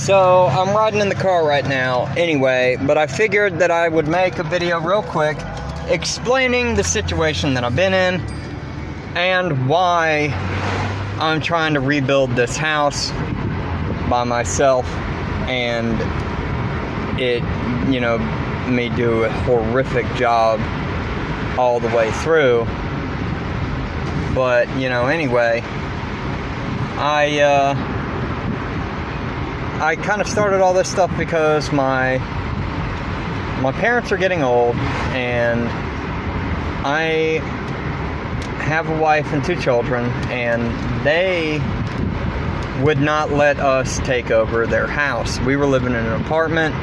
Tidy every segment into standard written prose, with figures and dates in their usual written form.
So I'm riding in the car right now anyway, but I figured that I would make a video real quick explaining the situation that I've been in and why I'm trying to rebuild this house by myself, and me do a horrific job all the way through. But anyway, I kind of started all this stuff because my parents are getting old, and I have a wife and 2 children, and they would not let us take over their house. We were living in an apartment,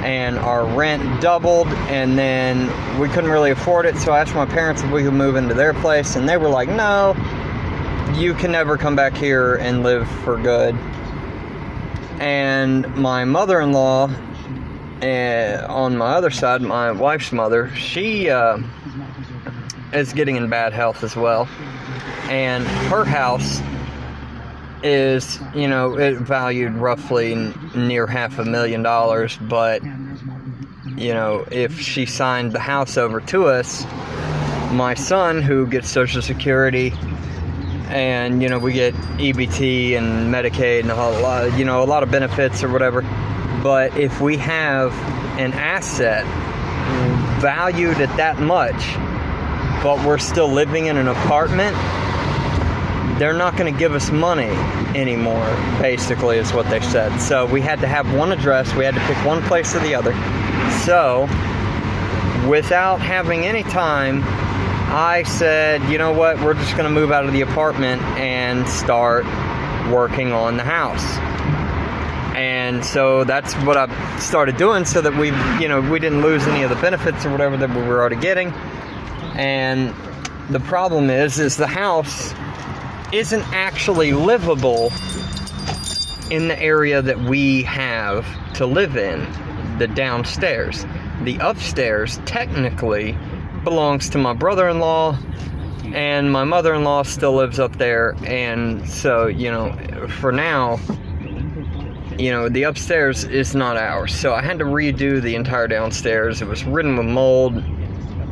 and our rent doubled, and then we couldn't really afford it, so I asked my parents if we could move into their place, and they were like, no, you can never come back here and live for good. And my mother-in-law, on my other side, my wife's mother, she is getting in bad health as well. And her house is, it valued roughly near $500,000, but, if she signed the house over to us, my son, who gets Social Security, and, we get EBT and Medicaid and a lot of benefits or whatever, but if we have an asset valued at that much, but we're still living in an apartment, they're not going to give us money anymore, basically, is what they said. So we had to have one address, we had to pick one place or the other. So, without having any time, I said, you know what, we're just going to move out of the apartment and start working on the house. And so that's what I started doing, so that we didn't lose any of the benefits or whatever that we were already getting. And the problem is the house isn't actually livable in the area that we have to live in, the downstairs. The upstairs technically belongs to my brother-in-law, and my mother-in-law still lives up there, and so, for now, the upstairs is not ours. So I had to redo the entire downstairs. It was ridden with mold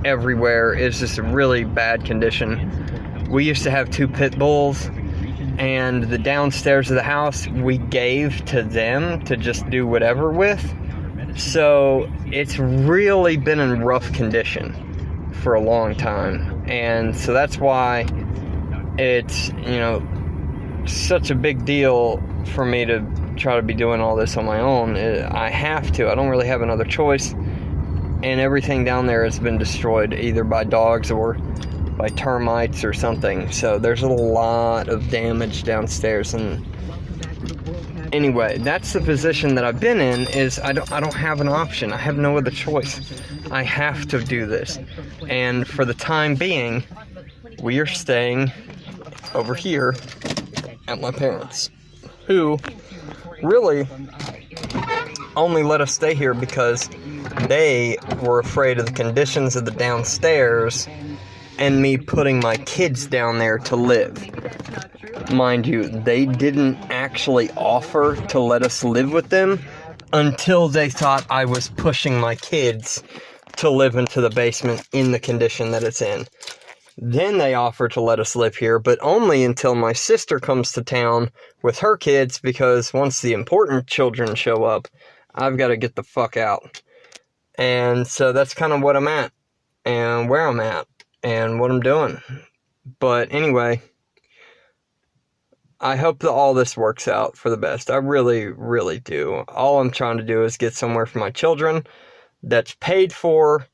everywhere. It's just a really bad condition. We used to have 2 pit bulls, and the downstairs of the house we gave to them to just do whatever with. So it's really been in rough condition for a long time, and so that's why it's such a big deal for me to try to be doing all this on my own. I have to. I don't really have another choice, and everything down there has been destroyed either by dogs or by termites or something. So there's a lot of damage downstairs, and anyway, that's the position that I've been in. Is I don't have an option. I have no other choice. I have to do this. And for the time being, we are staying over here at my parents', who really only let us stay here because they were afraid of the conditions of the downstairs and me putting my kids down there to live. Mind you, they didn't actually offer to let us live with them until they thought I was pushing my kids to live into the basement in the condition that it's in. Then they offered to let us live here, but only until my sister comes to town with her kids, because once the important children show up, I've got to get the fuck out. And so that's kind of what I'm at, and where I'm at, and what I'm doing. But anyway, I hope that all this works out for the best. I really, really do. All I'm trying to do is get somewhere for my children that's paid for,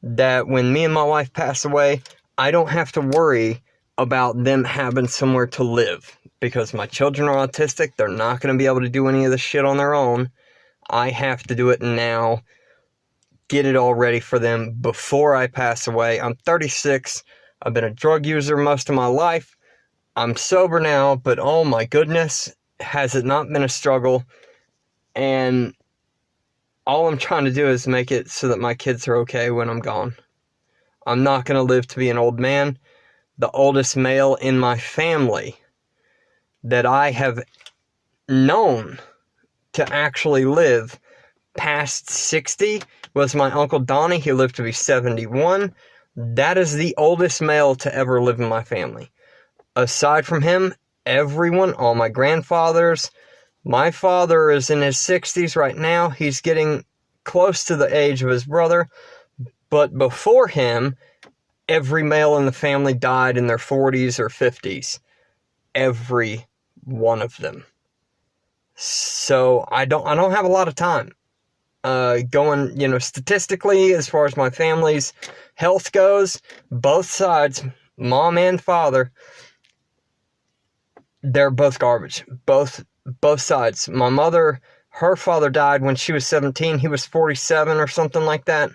that when me and my wife pass away, I don't have to worry about them having somewhere to live, because my children are autistic. They're not going to be able to do any of this shit on their own. I have to do it now, get it all ready for them before I pass away. I'm 36. I've been a drug user most of my life. I'm sober now, but oh my goodness, has it not been a struggle? And all I'm trying to do is make it so that my kids are okay when I'm gone. I'm not going to live to be an old man. The oldest male in my family that I have known to actually live past 60 was my Uncle Donnie. He lived to be 71. That is the oldest male to ever live in my family. Aside from him, everyone, all my grandfathers, my father is in his 60s right now. He's getting close to the age of his brother. But before him, every male in the family died in their 40s or 50s. Every one of them. So I don't have a lot of time. Going, statistically, as far as my family's health goes, both sides, mom and father, they're both garbage. Both sides. My mother, her father died when she was 17. He was 47 or something like that.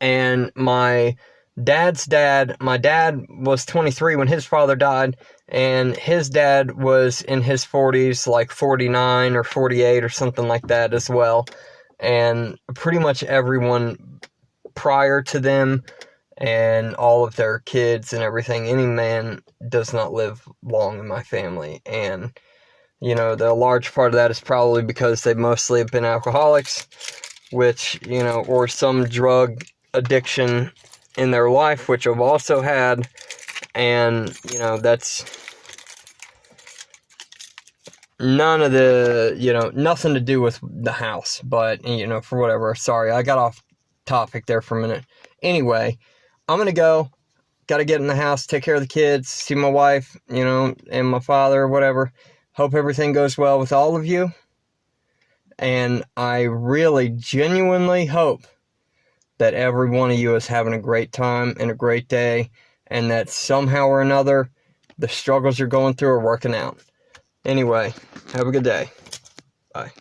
And my dad's dad, my dad was 23 when his father died, and his dad was in his 40s, like 49 or 48 or something like that as well. And pretty much everyone prior to them and all of their kids and everything, any man does not live long in my family. And, the large part of that is probably because they mostly have been alcoholics, which, or some drug addiction in their life, which I've also had. And, that's none of the, nothing to do with the house, but, for whatever. Sorry, I got off topic there for a minute. Anyway, I'm gonna go. Gotta get in the house, take care of the kids, see my wife, and my father or whatever. Hope everything goes well with all of you. And I really, genuinely hope that every one of you is having a great time and a great day, and that somehow or another, the struggles you're going through are working out. Anyway, have a good day. Bye.